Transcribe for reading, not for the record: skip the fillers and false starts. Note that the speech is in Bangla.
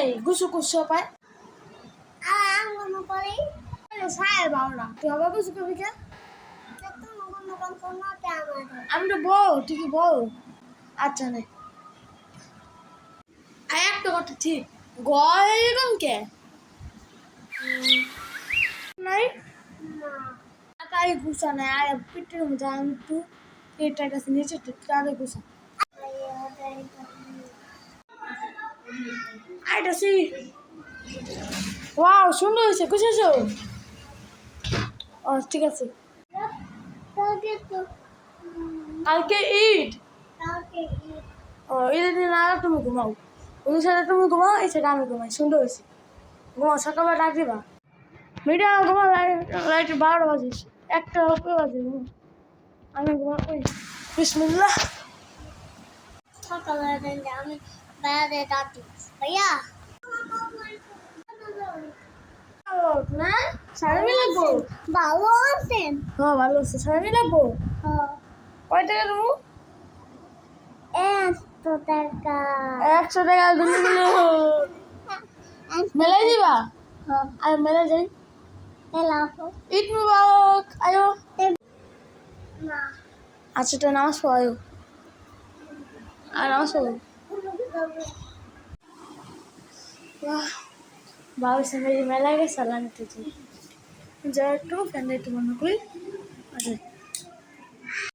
নেই গুছু কুসু পায় আঙ্গুল করে সাড়ে 12টা তুই আবার গুছু করবি কে আমি তো বউ ঠিকই বউ আচ্ছা নে আর একটা কথা ঠিক গরম কে নাই তাই গুছা নাই আর পিঠের মধ্যে আমি একটু এটা কাছে নিচে তারে গুছা আর এটা সি ওয়াও সুন্দর হয়েছে গুছেছো ও ঠিক আছে কালকে ঈদ ও ঈদের দিন আর তুমি ঘুমাও ওই সাথে তুমি ঘুমাও এই সাথে আমি ঘুমাই সুন্দর হয়েছে ঘুমাও সকালবেলা ডাক দিবা মিডিয়া ঘুমাও লাইট 12টা বাজে একটা বাজে আমি ঘুমাও ওই বিসমিল্লাহ সকালে আমি বাইরে ডাকি ভাইয়া না সারামি লাগবো ভালো আছেন হ্যাঁ ভালো আছে সারামি লাগবো কয় টাকা দেবো 100 টাকা 100 টাকা দিলে মেলাই দিবা আর মেলা যাই ঈদ মুবারক আয়ো আচ্ছা তো নামাজ পড়ো আর নামাজ পড়ো বাবার সঙ্গে মেলায় গেছে সালান দিতে যা একটু ফ্যান একটু মনে করি আচ্ছা